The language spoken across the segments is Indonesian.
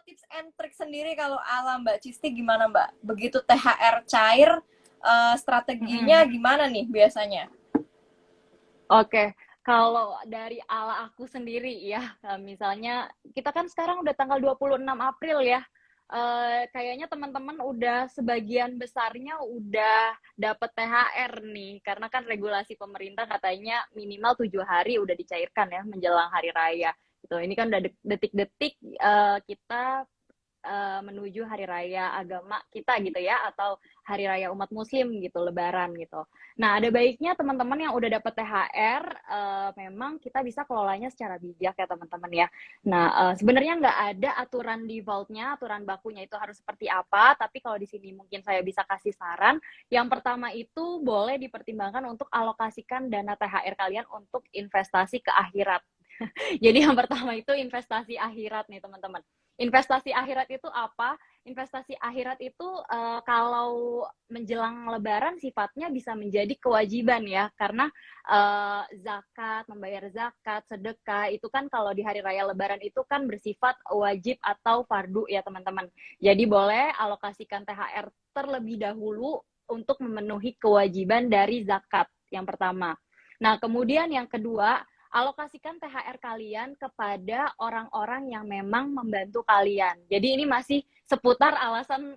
tips and trick sendiri kalau ala Mbak Cisti gimana Mbak? Begitu THR cair, strateginya gimana nih biasanya? Oke, kalau dari ala aku sendiri ya, misalnya kita kan sekarang udah tanggal 26 April ya. Kayaknya teman-teman udah sebagian besarnya udah dapet THR nih, karena kan regulasi pemerintah katanya minimal 7 hari udah dicairkan ya menjelang hari raya. Gitu. Ini kan udah detik-detik kita menuju hari raya agama kita gitu ya, atau hari raya umat muslim gitu, lebaran gitu. Nah, ada baiknya teman-teman yang udah dapat THR memang kita bisa kelolanya secara bijak ya teman-teman ya. Nah, sebenarnya nggak ada aturan defaultnya, aturan bakunya itu harus seperti apa, tapi kalau di sini mungkin saya bisa kasih saran. Yang pertama itu boleh dipertimbangkan untuk alokasikan dana THR kalian untuk investasi ke akhirat. Jadi yang pertama itu investasi akhirat nih teman-teman. Investasi akhirat itu apa? Investasi akhirat itu kalau menjelang lebaran sifatnya bisa menjadi kewajiban ya. Karena zakat, membayar zakat, sedekah itu kan kalau di hari raya lebaran itu kan bersifat wajib atau fardu ya teman-teman. Jadi boleh alokasikan THR terlebih dahulu untuk memenuhi kewajiban dari zakat yang pertama. Nah, kemudian yang kedua, alokasikan THR kalian kepada orang-orang yang memang membantu kalian. Jadi ini masih seputar alasan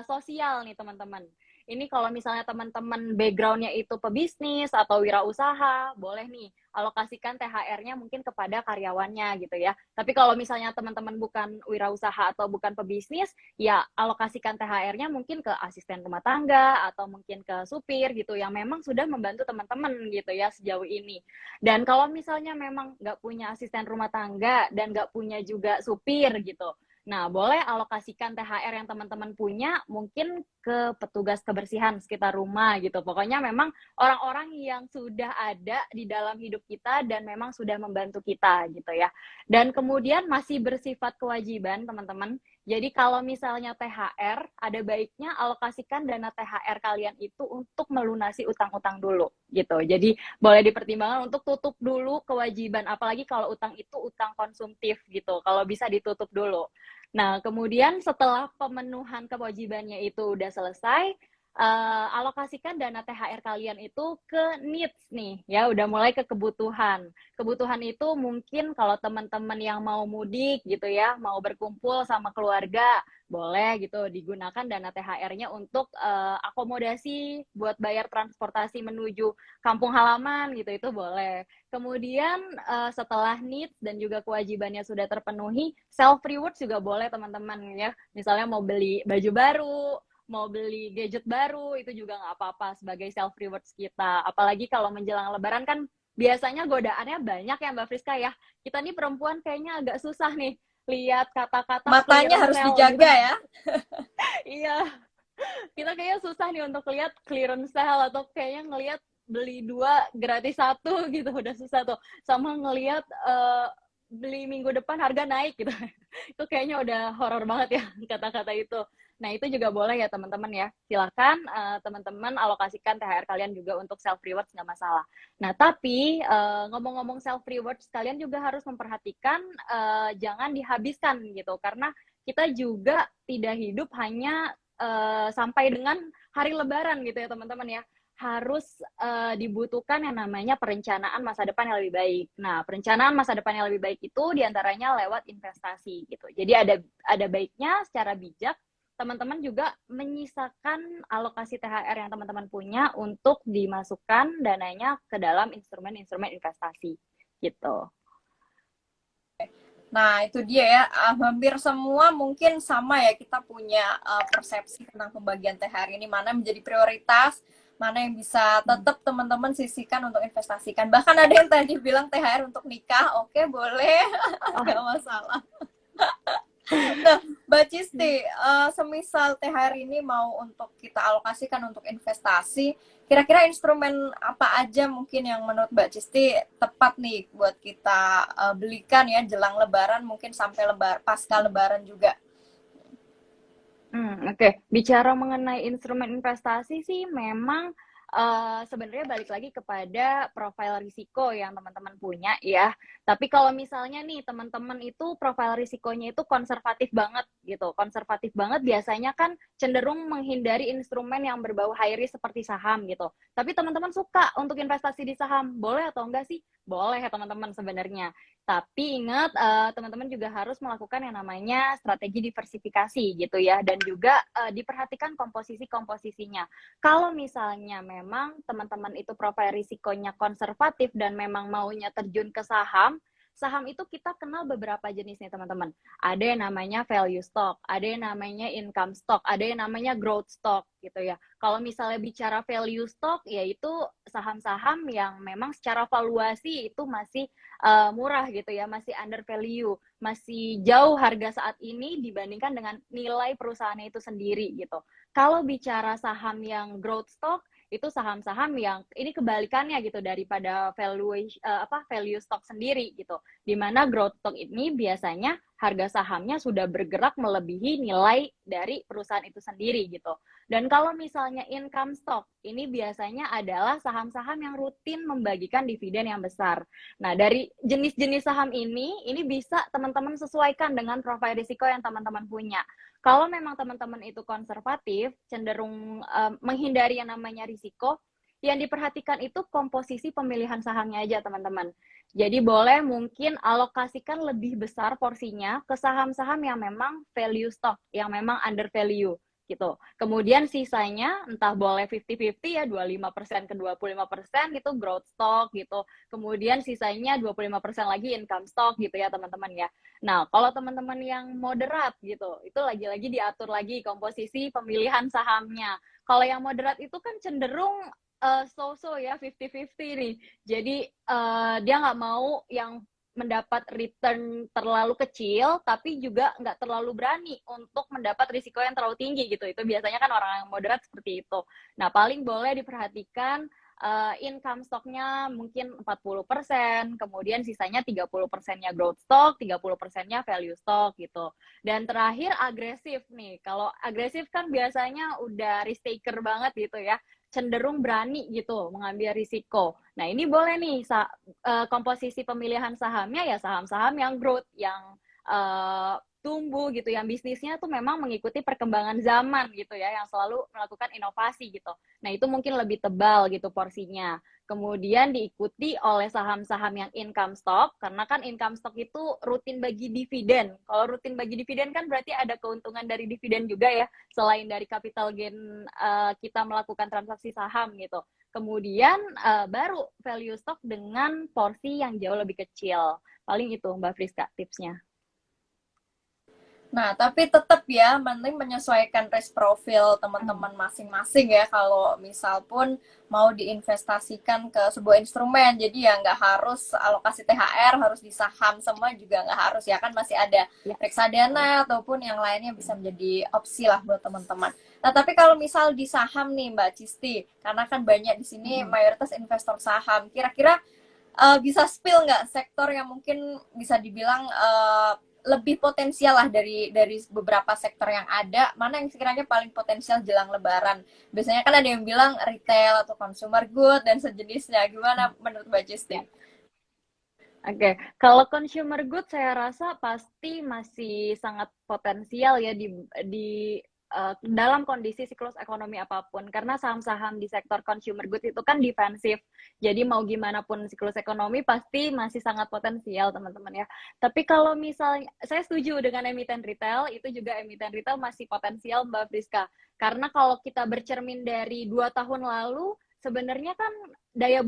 sosial nih teman-teman. Ini kalau misalnya teman-teman background-nya itu pebisnis atau wirausaha, boleh nih alokasikan THR-nya mungkin kepada karyawannya gitu ya. Tapi kalau misalnya teman-teman bukan wirausaha atau bukan pebisnis, ya alokasikan THR-nya mungkin ke asisten rumah tangga atau mungkin ke supir gitu yang memang sudah membantu teman-teman gitu ya sejauh ini. Dan kalau misalnya memang nggak punya asisten rumah tangga dan nggak punya juga supir gitu, nah boleh alokasikan THR yang teman-teman punya mungkin ke petugas kebersihan sekitar rumah gitu. Pokoknya memang orang-orang yang sudah ada di dalam hidup kita dan memang sudah membantu kita gitu ya. Dan kemudian masih bersifat kewajiban teman-teman. Jadi kalau misalnya THR, ada baiknya alokasikan dana THR kalian itu untuk melunasi utang-utang dulu gitu. Jadi boleh dipertimbangkan untuk tutup dulu kewajiban, apalagi kalau utang itu utang konsumtif gitu, kalau bisa ditutup dulu. Nah, kemudian setelah pemenuhan kewajibannya itu udah selesai, alokasikan dana THR kalian itu ke needs nih, ya udah mulai ke kebutuhan. Kebutuhan itu mungkin kalau teman-teman yang mau mudik gitu ya, mau berkumpul sama keluarga, boleh gitu digunakan dana THR-nya untuk akomodasi buat bayar transportasi menuju kampung halaman gitu, itu boleh. Kemudian setelah needs dan juga kewajibannya sudah terpenuhi, self reward juga boleh teman-teman ya. Misalnya mau beli baju baru, mau beli gadget baru, itu juga nggak apa-apa sebagai self rewards kita. Apalagi kalau menjelang lebaran kan biasanya godaannya banyak ya Mbak Friska ya. Kita nih perempuan kayaknya agak susah nih lihat kata-kata Matanya clearance harus sale gitu. dijaga ya. Iya, kita kayaknya susah nih untuk lihat clearance sale atau kayaknya ngelihat beli 2 gratis 1 gitu, udah susah tuh. Sama ngelihat beli minggu depan harga naik gitu. Itu kayaknya udah horor banget ya kata-kata itu. Nah, itu juga boleh ya teman-teman ya. Silakan teman-teman alokasikan THR kalian juga untuk self rewards, nggak masalah. Nah, tapi ngomong-ngomong self rewards, kalian juga harus memperhatikan jangan dihabiskan gitu, karena kita juga tidak hidup hanya sampai dengan hari lebaran gitu ya teman-teman ya. Harus dibutuhkan yang namanya perencanaan masa depan yang lebih baik. Nah, perencanaan masa depan yang lebih baik itu diantaranya lewat investasi gitu. Jadi ada baiknya secara bijak teman-teman juga menyisakan alokasi THR yang teman-teman punya untuk dimasukkan dananya ke dalam instrumen-instrumen investasi gitu. Nah, itu dia ya. Hampir semua mungkin sama ya, kita punya persepsi tentang pembagian THR ini, mana menjadi prioritas, mana yang bisa tetap teman-teman sisihkan untuk investasikan. Bahkan ada yang tadi bilang THR untuk nikah, oke boleh, nggak masalah. Nah, Mbak Cisti, semisal THR ini mau untuk kita alokasikan untuk investasi, kira-kira instrumen apa aja mungkin yang menurut Mbak Cisti tepat nih buat kita belikan ya jelang Lebaran, mungkin sampai pasca Lebaran juga? Oke. Bicara mengenai instrumen investasi sih memang sebenarnya balik lagi kepada profil risiko yang teman-teman punya ya. Tapi kalau misalnya nih teman-teman itu profil risikonya itu konservatif banget gitu. Konservatif banget biasanya kan cenderung menghindari instrumen yang berbau high risk seperti saham gitu. Tapi teman-teman suka untuk investasi di saham. Boleh atau enggak sih? Boleh ya teman-teman sebenarnya. Tapi ingat teman-teman juga harus melakukan yang namanya strategi diversifikasi gitu ya. Dan juga diperhatikan komposisi-komposisinya. Kalau misalnya memang teman-teman itu profil risikonya konservatif dan memang maunya terjun ke saham, saham itu kita kenal beberapa jenis nih teman-teman. Ada yang namanya value stock, ada yang namanya income stock, ada yang namanya growth stock gitu ya. Kalau misalnya bicara value stock, yaitu saham-saham yang memang secara valuasi itu masih murah gitu ya, masih under value, masih jauh harga saat ini dibandingkan dengan nilai perusahaannya itu sendiri gitu. Kalau bicara saham yang growth stock, itu saham-saham yang ini kebalikannya gitu daripada value stock sendiri gitu. Di mana growth stock ini biasanya harga sahamnya sudah bergerak melebihi nilai dari perusahaan itu sendiri gitu. Dan kalau misalnya income stock, ini biasanya adalah saham-saham yang rutin membagikan dividen yang besar. Nah, dari jenis-jenis saham ini bisa teman-teman sesuaikan dengan profil risiko yang teman-teman punya. Kalau memang teman-teman itu konservatif, cenderung menghindari yang namanya risiko, yang diperhatikan itu komposisi pemilihan sahamnya aja teman-teman. Jadi boleh mungkin alokasikan lebih besar porsinya ke saham-saham yang memang value stock, yang memang under value gitu. Kemudian sisanya entah boleh 50-50 ya, 25% ke 25% gitu growth stock gitu. Kemudian sisanya 25% lagi income stock gitu ya teman-teman ya. Nah, kalau teman-teman yang moderat gitu, itu lagi-lagi diatur lagi komposisi pemilihan sahamnya. Kalau yang moderat itu kan cenderung so-so ya, 50-50 nih. Jadi dia nggak mau yang mendapat return terlalu kecil, tapi juga nggak terlalu berani untuk mendapat risiko yang terlalu tinggi gitu. Itu biasanya kan orang yang moderat seperti itu. Nah, paling boleh diperhatikan income stock-nya mungkin 40%, kemudian sisanya 30%-nya growth stock, 30%-nya value stock gitu. Dan terakhir agresif nih. Kalau agresif kan biasanya udah risk taker banget gitu ya, cenderung berani gitu mengambil risiko. Nah, ini boleh nih komposisi pemilihan sahamnya ya saham-saham yang growth, yang tumbuh gitu, yang bisnisnya tuh memang mengikuti perkembangan zaman gitu ya, yang selalu melakukan inovasi gitu. Nah, itu mungkin lebih tebal gitu porsinya. Kemudian diikuti oleh saham-saham yang income stock, karena kan income stock itu rutin bagi dividen. Kalau rutin bagi dividen kan berarti ada keuntungan dari dividen juga ya, selain dari capital gain kita melakukan transaksi saham gitu. Kemudian baru value stock dengan porsi yang jauh lebih kecil. Paling itu Mbak Friska tipsnya. Nah, tapi tetap ya, mending menyesuaikan risk profil teman-teman masing-masing ya, kalau misal pun mau diinvestasikan ke sebuah instrumen. Jadi ya nggak harus alokasi THR, harus di saham semua juga nggak harus ya, kan masih ada Ya. reksadana ataupun yang lainnya bisa menjadi opsi lah buat teman-teman. Nah, tapi kalau misal di saham nih Mbak Cisti, karena kan banyak di sini mayoritas investor saham, kira-kira bisa spill nggak sektor yang mungkin bisa dibilang lebih potensial lah dari beberapa sektor yang ada, mana yang sekiranya paling potensial jelang Lebaran? Biasanya kan ada yang bilang retail atau consumer good dan sejenisnya. Gimana menurut Mbak Justin? Ya. Oke, kalau consumer good saya rasa pasti masih sangat potensial ya di dalam kondisi siklus ekonomi apapun, karena saham-saham di sektor consumer good itu kan defensif. Jadi mau gimana pun siklus ekonomi pasti masih sangat potensial teman-teman ya. Tapi kalau misalnya saya setuju dengan emiten retail, itu juga emiten retail masih potensial Mbak Friska. Karena kalau kita bercermin dari 2 tahun lalu, sebenarnya kan daya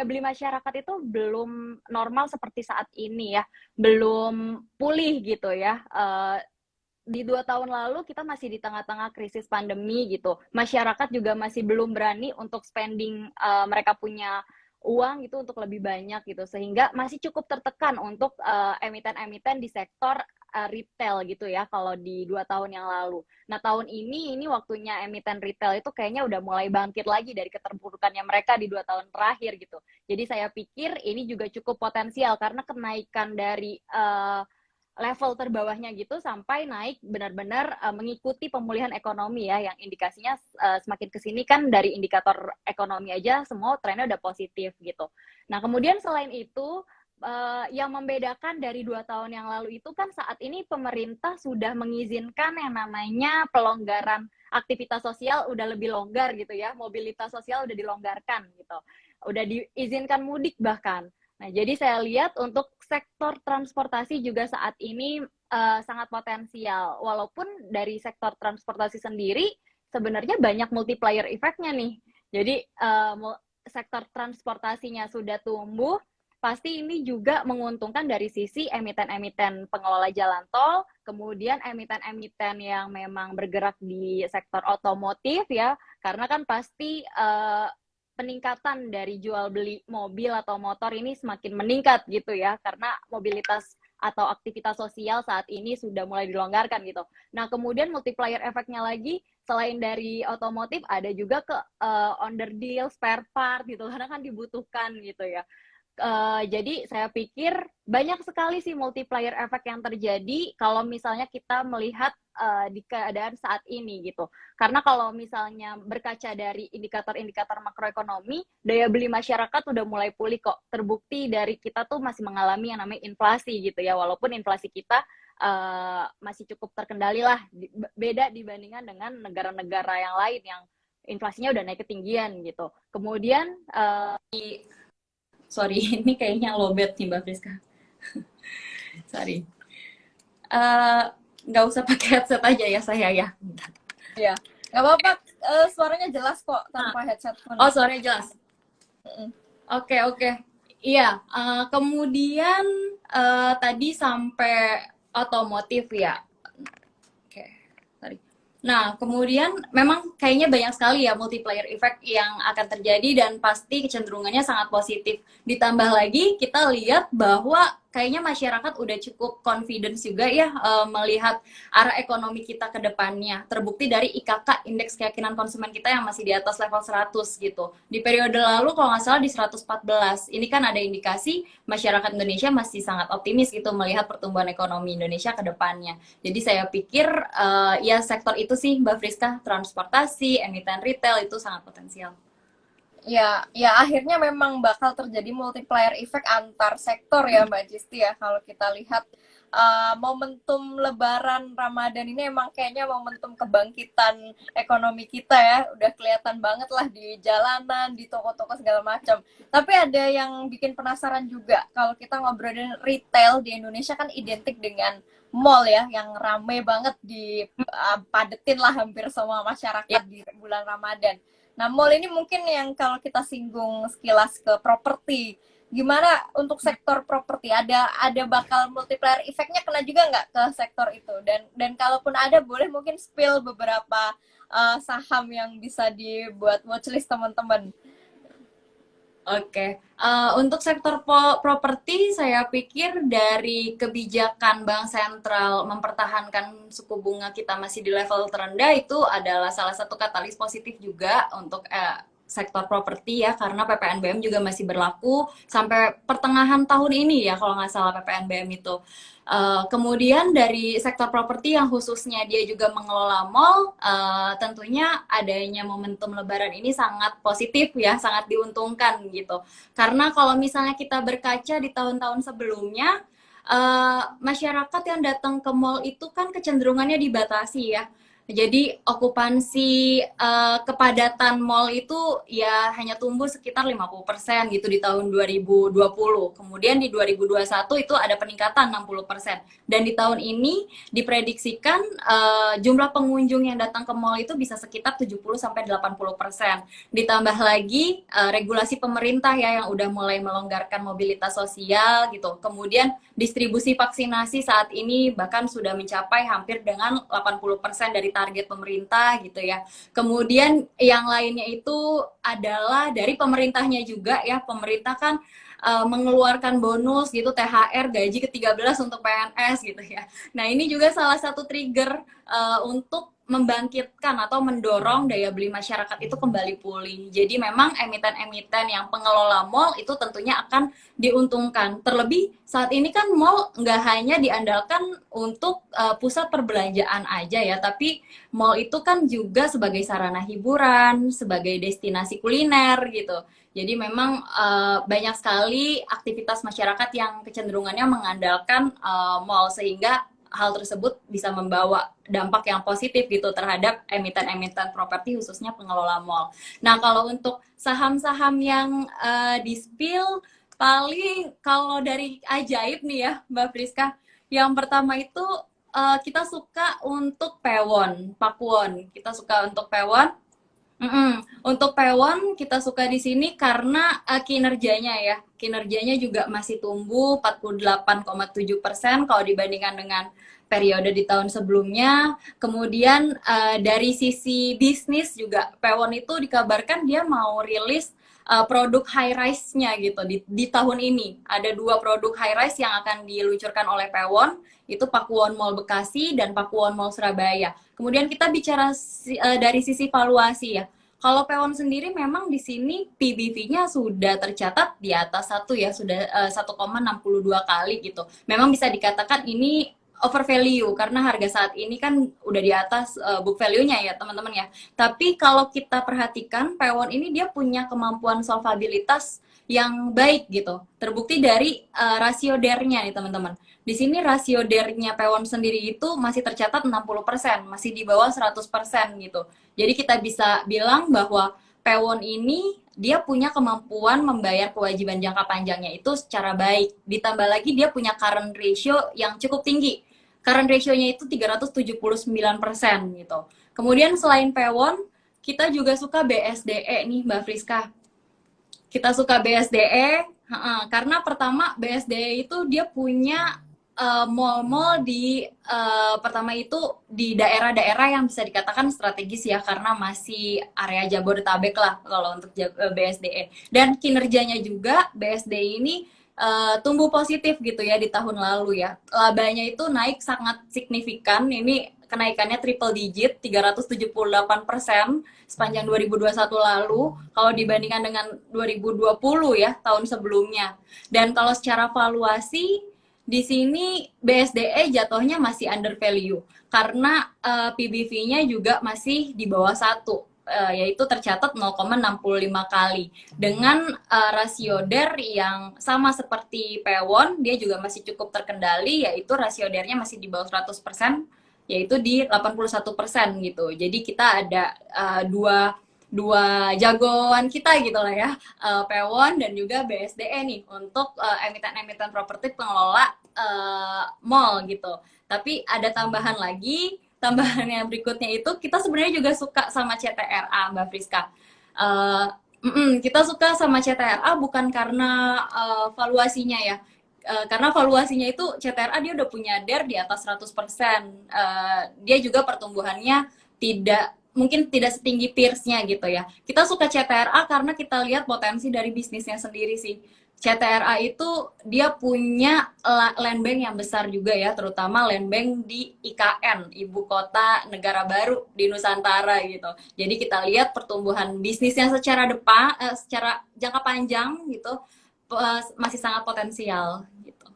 beli masyarakat itu belum normal seperti saat ini ya, belum pulih gitu ya. Di 2 tahun lalu kita masih di tengah-tengah krisis pandemi gitu, masyarakat juga masih belum berani untuk spending mereka punya uang gitu untuk lebih banyak gitu, sehingga masih cukup tertekan untuk emiten-emiten di sektor retail gitu ya kalau di 2 tahun yang lalu. Nah, tahun ini waktunya emiten retail itu kayaknya udah mulai bangkit lagi dari keterpurukannya mereka di 2 tahun terakhir gitu. Jadi saya pikir ini juga cukup potensial karena kenaikan dari level terbawahnya gitu sampai naik benar-benar mengikuti pemulihan ekonomi ya, yang indikasinya semakin kesini kan dari indikator ekonomi aja semua trennya udah positif gitu. Nah kemudian selain itu yang membedakan dari 2 tahun yang lalu itu kan saat ini pemerintah sudah mengizinkan yang namanya pelonggaran aktivitas sosial udah lebih longgar gitu ya, mobilitas sosial udah dilonggarkan gitu, udah diizinkan mudik bahkan. Nah, jadi saya lihat untuk sektor transportasi juga saat ini sangat potensial. Walaupun dari sektor transportasi sendiri sebenarnya banyak multiplier effect-nya nih. Jadi sektor transportasinya sudah tumbuh, pasti ini juga menguntungkan dari sisi emiten-emiten pengelola jalan tol, kemudian emiten-emiten yang memang bergerak di sektor otomotif ya, karena kan pasti peningkatan dari jual beli mobil atau motor ini semakin meningkat gitu ya, karena mobilitas atau aktivitas sosial saat ini sudah mulai dilonggarkan gitu. Nah kemudian multiplier efeknya lagi selain dari otomotif ada juga ke under deal spare part gitu, karena kan dibutuhkan gitu ya. Jadi saya pikir banyak sekali sih multiplier effect yang terjadi kalau misalnya kita melihat di keadaan saat ini gitu. Karena kalau misalnya berkaca dari indikator-indikator makroekonomi, daya beli masyarakat udah mulai pulih kok. Terbukti dari kita tuh masih mengalami yang namanya inflasi gitu ya, walaupun inflasi kita masih cukup terkendali lah, beda dibandingkan dengan negara-negara yang lain yang inflasinya udah naik ketinggian gitu. Kemudian sorry, ini kayaknya lowbat nih Mbak Friska. Sorry. Nggak usah pakai headset aja ya saya ya. Iya, nggak apa-apa. Suaranya jelas kok tanpa headset pun. Oh, suaranya jelas. Oke. Iya, kemudian tadi sampai otomotif ya. Oke, sorry. Nah, kemudian memang kayaknya banyak sekali ya multiplier effect yang akan terjadi dan pasti kecenderungannya sangat positif. Ditambah lagi kita lihat bahwa kayaknya masyarakat udah cukup confidence juga ya melihat arah ekonomi kita ke depannya. Terbukti dari IKK, indeks keyakinan konsumen kita yang masih di atas level 100 gitu. Di periode lalu kalau nggak salah di 114. Ini kan ada indikasi masyarakat Indonesia masih sangat optimis gitu melihat pertumbuhan ekonomi Indonesia ke depannya. Jadi saya pikir ya sektor itu sih Mbak Friska, transportasi, emiten retail itu sangat potensial. Ya, akhirnya memang bakal terjadi multiplier effect antar sektor ya Mbak Jisti ya. Kalau kita lihat momentum Lebaran Ramadan ini emang kayaknya momentum kebangkitan ekonomi kita ya. Udah kelihatan banget lah di jalanan, di toko-toko segala macam. Tapi ada yang bikin penasaran juga. Kalau kita ngobrolin retail di Indonesia kan identik dengan mall ya, yang rame banget padetin lah hampir semua masyarakat di bulan Ramadan. Nah, mall ini mungkin yang kalau kita singgung sekilas ke properti, gimana untuk sektor properti? Ada bakal multiplier efeknya kena juga nggak ke sektor itu? Dan kalaupun ada, boleh mungkin spill beberapa saham yang bisa dibuat watchlist teman-teman. Oke, untuk sektor properti saya pikir dari kebijakan Bank Sentral mempertahankan suku bunga kita masih di level terendah itu adalah salah satu katalis positif juga untuk sektor properti ya, karena PPNBM juga masih berlaku sampai pertengahan tahun ini ya kalau nggak salah PPNBM itu. Kemudian dari sektor properti yang khususnya dia juga mengelola mall, tentunya adanya momentum Lebaran ini sangat positif ya, sangat diuntungkan gitu. Karena kalau misalnya kita berkaca di tahun-tahun sebelumnya, masyarakat yang datang ke mall itu kan kecenderungannya dibatasi ya. Jadi okupansi kepadatan mall itu ya hanya tumbuh sekitar 50% gitu di tahun 2020. Kemudian di 2021 itu ada peningkatan 60%. Dan di tahun ini diprediksikan jumlah pengunjung yang datang ke mall itu bisa sekitar 70-80%. Ditambah lagi regulasi pemerintah ya yang udah mulai melonggarkan mobilitas sosial gitu. Kemudian distribusi vaksinasi saat ini bahkan sudah mencapai hampir dengan 80% dari target pemerintah gitu ya. Kemudian yang lainnya itu adalah dari pemerintahnya juga ya. Pemerintah kan mengeluarkan bonus gitu, THR, gaji ke-13 untuk PNS gitu ya. Nah, ini juga salah satu trigger untuk membangkitkan atau mendorong daya beli masyarakat itu kembali pulih. Jadi memang emiten-emiten yang pengelola mall itu tentunya akan diuntungkan. Terlebih saat ini kan mall nggak hanya diandalkan untuk pusat perbelanjaan aja ya, tapi mall itu kan juga sebagai sarana hiburan, sebagai destinasi kuliner gitu. Jadi memang banyak sekali aktivitas masyarakat yang kecenderungannya mengandalkan mall, sehingga hal tersebut bisa membawa dampak yang positif gitu terhadap emiten-emiten properti khususnya pengelola mall. Nah, kalau untuk saham-saham yang di-spill, paling kalau dari ajaib nih ya Mbak Friska, yang pertama itu kita suka untuk Pewon, Pakuwon. Kita suka untuk Pewon. Untuk Pewon kita suka di sini karena kinerjanya ya. Kinerjanya juga masih tumbuh 48,7% kalau dibandingkan dengan periode di tahun sebelumnya. Kemudian dari sisi bisnis juga Pewon itu dikabarkan dia mau rilis produk high rise-nya gitu di tahun ini. Ada 2 produk high rise yang akan diluncurkan oleh Pewon, itu Pakuwon Mall Bekasi dan Pakuwon Mall Surabaya. Kemudian kita bicara dari sisi valuasi ya. Kalau Pewon sendiri memang di sini PBV-nya sudah tercatat di atas 1 ya, sudah 1,62 kali gitu. Memang bisa dikatakan ini over value karena harga saat ini kan udah di atas book value-nya ya teman-teman ya. Tapi kalau kita perhatikan Pewon ini dia punya kemampuan solvabilitas yang baik gitu. Terbukti dari rasio DER-nya nih teman-teman. Di sini rasio DER-nya Pewon sendiri itu masih tercatat 60%, masih di bawah 100% gitu. Jadi kita bisa bilang bahwa Pewon ini dia punya kemampuan membayar kewajiban jangka panjangnya itu secara baik. Ditambah lagi dia punya current ratio yang cukup tinggi. Current ratio-nya itu 379% gitu. Kemudian selain Pewon, kita juga suka BSDE nih Mbak Friska. Kita suka BSDE karena pertama BSDE itu dia punya mall-mall di pertama itu di daerah-daerah yang bisa dikatakan strategis ya, karena masih area Jabodetabek lah kalau untuk BSDE. Dan kinerjanya juga BSDE ini tumbuh positif gitu ya di tahun lalu ya. Labanya itu naik sangat signifikan. Ini kenaikannya triple digit, 378% sepanjang 2021 lalu kalau dibandingkan dengan 2020 ya, tahun sebelumnya. Dan kalau secara valuasi di sini BSDE jatuhnya masih under value karena PBV-nya juga masih di bawah 1, yaitu tercatat 0,65 kali. Dengan rasio DER yang sama seperti Pewon, dia juga masih cukup terkendali, yaitu rasio DER-nya masih di bawah 100%, yaitu di 81% gitu. Jadi kita ada dua jagoan kita gitu lah ya, Pewon dan juga BSDE nih untuk emiten-emiten properti pengelola mall gitu. Tapi ada tambahan lagi, tambahan yang berikutnya itu kita sebenarnya juga suka sama CTRA Mbak Friska. Kita suka sama CTRA bukan karena valuasinya ya. Karena valuasinya itu CTRA dia udah punya DER di atas 100%. Dia juga pertumbuhannya mungkin tidak setinggi peers-nya gitu ya. Kita suka CTRA karena kita lihat potensi dari bisnisnya sendiri sih. CTRA itu dia punya land bank yang besar juga ya, terutama land bank di IKN, Ibu Kota Negara Baru di Nusantara gitu. Jadi kita lihat pertumbuhan bisnisnya secara jangka panjang gitu masih sangat potensial gitu.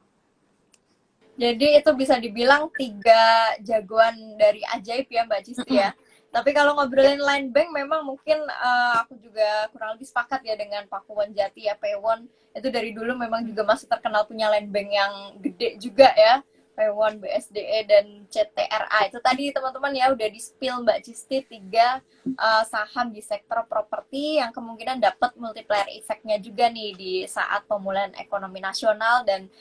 Jadi itu bisa dibilang 3 jagoan dari ajaib ya Mbak Cisti ya. Tapi kalau ngobrolin land bank memang mungkin aku juga kurang lebih sepakat ya dengan Pakuwon Jati ya, Pewon itu dari dulu memang juga masih terkenal punya land bank yang gede juga ya. Pewon, BSDE, dan CTRA. Itu tadi teman-teman ya udah di-spill Mbak Cisti 3 saham di sektor properti yang kemungkinan dapat multiplier effect-nya juga nih di saat pemulihan ekonomi nasional dan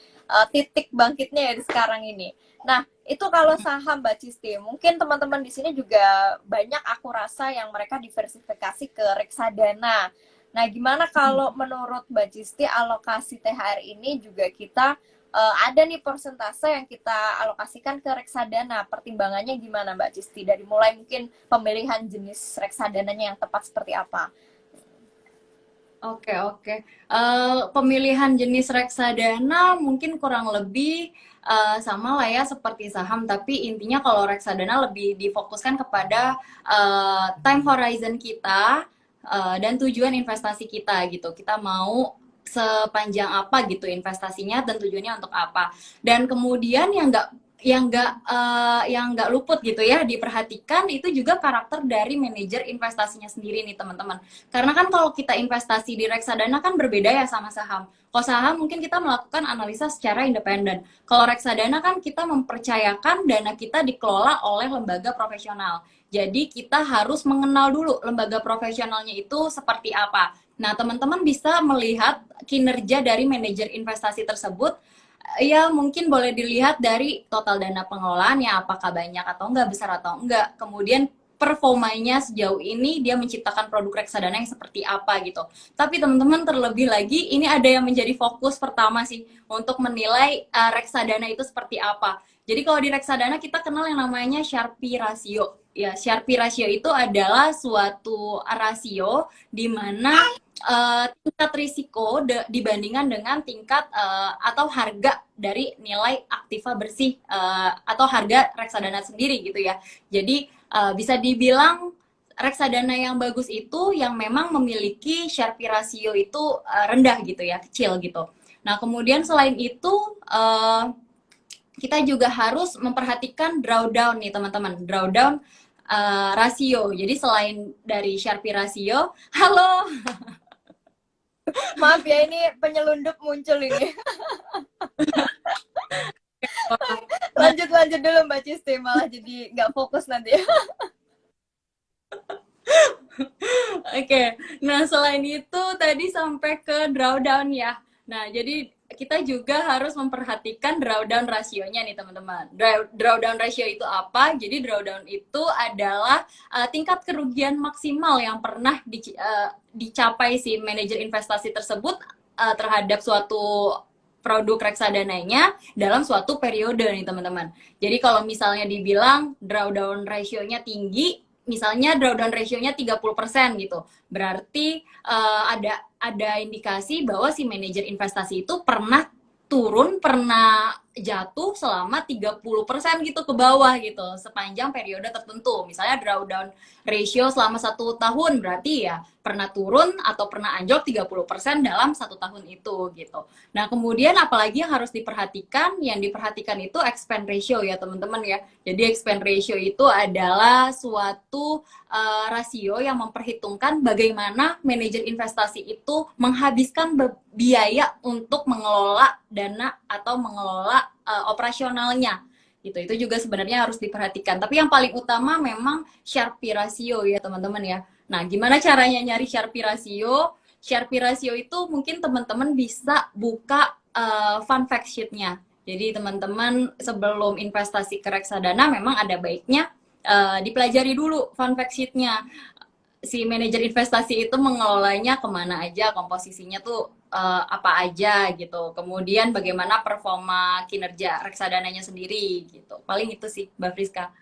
titik bangkitnya ya di sekarang ini. Nah, itu kalau saham Mbak Cisti. Mungkin teman-teman di sini juga banyak aku rasa yang mereka diversifikasi ke reksadana. Nah, gimana kalau menurut Mbak Cisti alokasi THR ini juga kita ada nih persentase yang kita alokasikan ke reksadana. Pertimbangannya gimana Mbak Cisti? Dari mulai mungkin pemilihan jenis reksadananya yang tepat seperti apa? Oke, oke. Pemilihan jenis reksadana mungkin kurang lebih sama lah ya seperti saham, tapi intinya kalau reksadana lebih difokuskan kepada time horizon kita dan tujuan investasi kita gitu. Kita mau sepanjang apa gitu investasinya dan tujuannya untuk apa. Dan kemudian yang nggak luput gitu ya diperhatikan itu juga karakter dari manajer investasinya sendiri nih teman-teman. Karena kan kalau kita investasi di reksadana kan berbeda ya sama saham. Kalau saham mungkin kita melakukan analisa secara independen. Kalau reksadana kan kita mempercayakan dana kita dikelola oleh lembaga profesional. Jadi kita harus mengenal dulu lembaga profesionalnya itu seperti apa. Nah, teman-teman bisa melihat kinerja dari manajer investasi tersebut. Ya, mungkin boleh dilihat dari total dana pengelolaannya, apakah banyak atau enggak, besar atau enggak. Kemudian performanya sejauh ini dia menciptakan produk reksadana yang seperti apa gitu. Tapi teman-teman terlebih lagi ini ada yang menjadi fokus pertama sih untuk menilai reksadana itu seperti apa. Jadi kalau di reksadana kita kenal yang namanya Sharpe ratio. Ya, Sharpe ratio itu adalah suatu rasio di mana tingkat risiko dibandingkan dengan tingkat atau harga dari nilai aktiva bersih atau harga reksadana sendiri gitu ya. Jadi bisa dibilang reksadana yang bagus itu yang memang memiliki Sharpe ratio itu rendah gitu ya, kecil gitu. Nah, kemudian selain itu kita juga harus memperhatikan drawdown nih teman-teman. Drawdown rasio. Jadi selain dari Sharpe ratio, halo. Maaf ya, ini penyelundup muncul ini. Lanjut dulu Mbak Cisti, malah jadi nggak fokus nanti. Oke, nah selain itu tadi sampai ke drawdown ya. Nah, jadi kita juga harus memperhatikan drawdown rasionya nih teman-teman. Drawdown ratio itu apa? Jadi drawdown itu adalah tingkat kerugian maksimal yang pernah dicapai si manajer investasi tersebut terhadap suatu produk reksadananya dalam suatu periode nih teman-teman. Jadi kalau misalnya dibilang drawdown ratio-nya tinggi, misalnya drawdown ratio-nya 30% gitu. Berarti ada indikasi bahwa si manajer investasi itu pernah turun, pernah jatuh selama 30% gitu ke bawah gitu sepanjang periode tertentu. Misalnya drawdown ratio selama 1 tahun berarti ya pernah turun atau pernah anjlok 30% dalam 1 tahun itu gitu. Nah, kemudian apalagi yang harus diperhatikan? Yang diperhatikan itu expense ratio ya teman-teman ya. Jadi expense ratio itu adalah suatu rasio yang memperhitungkan bagaimana manajer investasi itu menghabiskan biaya untuk mengelola dana atau mengelola operasionalnya gitu. Itu juga sebenarnya harus diperhatikan. Tapi yang paling utama memang Sharpe ratio ya teman-teman ya. Nah, gimana caranya nyari Sharpe ratio? Sharpe ratio itu mungkin teman-teman bisa buka fun fact sheet-nya. Jadi teman-teman sebelum investasi ke reksadana memang ada baiknya dipelajari dulu fun fact sheet-nya. Si manajer investasi itu mengelolanya kemana aja, komposisinya tuh apa aja gitu. Kemudian bagaimana performa kinerja reksadananya sendiri gitu. Paling itu sih, Mbak Friska.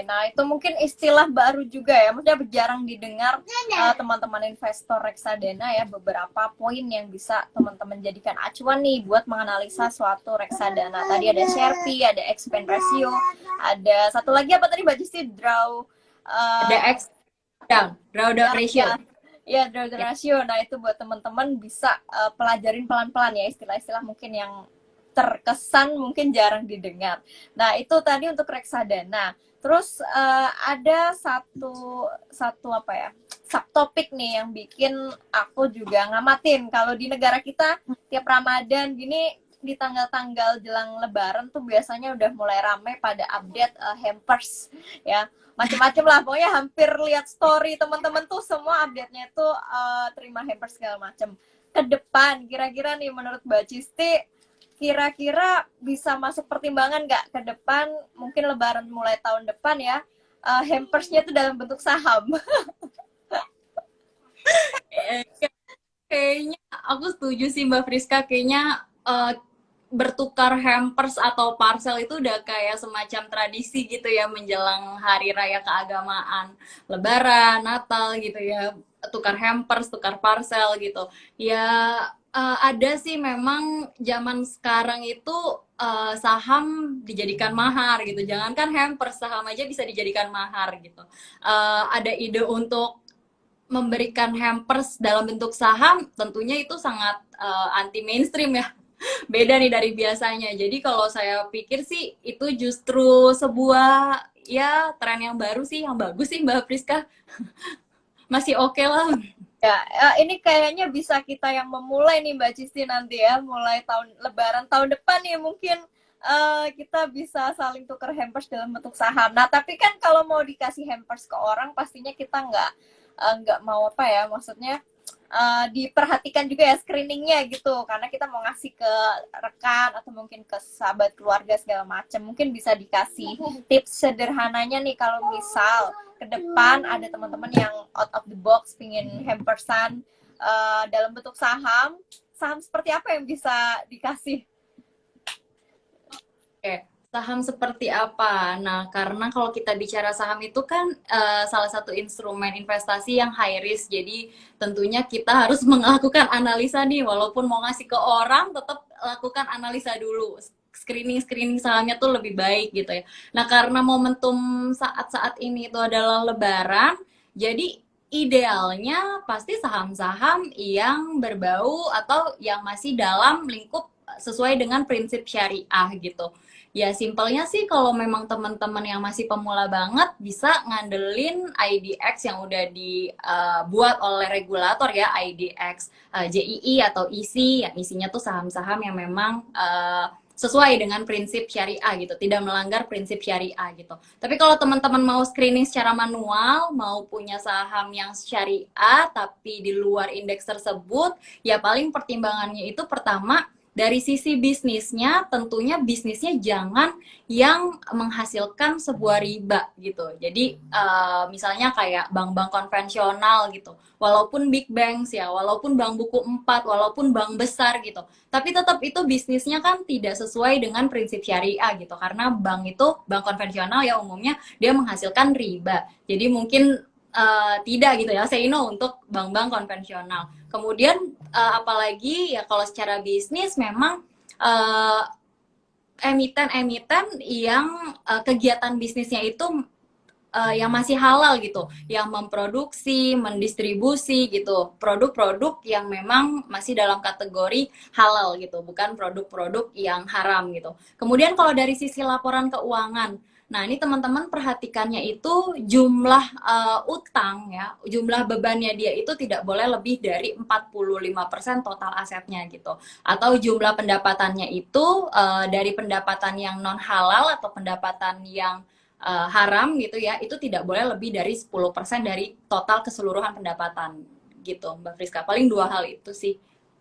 Nah, itu mungkin istilah baru juga ya, maksudnya jarang didengar teman-teman investor reksadana ya, beberapa poin yang bisa teman-teman jadikan acuan nih buat menganalisa suatu reksadana. Tadi ada Sharpe, ada expense ratio, ada satu lagi apa tadi Mbak Cisti? Ada drawdown ratio. Ya, drawdown ratio. Nah, itu buat teman-teman bisa pelajarin pelan-pelan ya, istilah-istilah mungkin yang terkesan mungkin jarang didengar. Nah, itu tadi untuk reksadana. Terus ada satu apa ya, subtopik nih yang bikin aku juga ngamatin. Kalau di negara kita tiap Ramadan gini di tanggal-tanggal jelang Lebaran tuh biasanya udah mulai ramai pada update hampers ya, macam-macam lah. Pokoknya hampir lihat story teman-teman tuh semua update-nya tuh terima hampers segala macam. Ke depan kira-kira nih menurut Mbak Cisti, kira-kira bisa masuk pertimbangan nggak ke depan, mungkin Lebaran mulai tahun depan ya, hampersnya itu dalam bentuk saham? Kayaknya aku setuju sih Mbak Friska, kayaknya bertukar hampers atau parcel itu udah kayak semacam tradisi gitu ya menjelang hari raya keagamaan, Lebaran, Natal gitu ya, tukar hampers, tukar parcel gitu. Ya ada sih memang zaman sekarang itu saham dijadikan mahar gitu. Jangankan hampers, saham aja bisa dijadikan mahar gitu. Ada ide untuk memberikan hampers dalam bentuk saham, tentunya itu sangat anti mainstream ya. Beda nih dari biasanya. Jadi kalau saya pikir sih itu justru sebuah ya tren yang baru sih, yang bagus sih Mbak Priska. Masih oke lah. Ya, ini kayaknya bisa kita yang memulai nih Mbak Cisti nanti ya, mulai tahun Lebaran tahun depan nih mungkin kita bisa saling tukar hampers dalam bentuk saham. Nah, tapi kan kalau mau dikasih hampers ke orang, pastinya kita nggak mau apa ya, maksudnya diperhatikan juga ya screeningnya gitu, karena kita mau ngasih ke rekan atau mungkin ke sahabat keluarga segala macam. Mungkin bisa dikasih tips sederhananya nih kalau misal ke depan ada teman-teman yang out of the box pingin hampersan dalam bentuk saham seperti apa yang bisa dikasih? Oke, saham seperti apa? Nah, karena kalau kita bicara saham itu kan salah satu instrumen investasi yang high risk, jadi tentunya kita harus melakukan analisa nih, walaupun mau ngasih ke orang, tetap lakukan analisa dulu. Screening sahamnya tuh lebih baik gitu ya. Nah, karena momentum saat-saat ini itu adalah Lebaran, jadi idealnya pasti saham-saham yang berbau atau yang masih dalam lingkup sesuai dengan prinsip syariah gitu. Ya simpelnya sih kalau memang teman-teman yang masih pemula banget bisa ngandelin IDX yang udah dibuat oleh regulator ya, IDX JII atau ISI, yang isinya tuh saham-saham yang memang sesuai dengan prinsip syariah gitu, tidak melanggar prinsip syariah gitu. Tapi kalau teman-teman mau screening secara manual, mau punya saham yang syariah tapi di luar indeks tersebut, ya paling pertimbangannya itu pertama dari sisi bisnisnya, tentunya bisnisnya jangan yang menghasilkan sebuah riba gitu. Jadi misalnya kayak bank-bank konvensional gitu. Walaupun big banks ya, walaupun bank buku 4, walaupun bank besar gitu. Tapi tetap itu bisnisnya kan tidak sesuai dengan prinsip syariah gitu. Karena bank itu, bank konvensional ya umumnya dia menghasilkan riba. Jadi mungkin tidak gitu ya, say no untuk bank-bank konvensional. Kemudian apalagi ya kalau secara bisnis memang emiten-emiten yang kegiatan bisnisnya itu yang masih halal gitu, yang memproduksi, mendistribusi gitu, produk-produk yang memang masih dalam kategori halal gitu, bukan produk-produk yang haram gitu. Kemudian kalau dari sisi laporan keuangan, nah ini teman-teman perhatikannya itu jumlah utang ya, jumlah bebannya dia itu tidak boleh lebih dari 45% total asetnya gitu. Atau jumlah pendapatannya itu dari pendapatan yang non halal atau pendapatan yang haram gitu ya, itu tidak boleh lebih dari 10% dari total keseluruhan pendapatan gitu Mbak Friska. Paling dua hal itu sih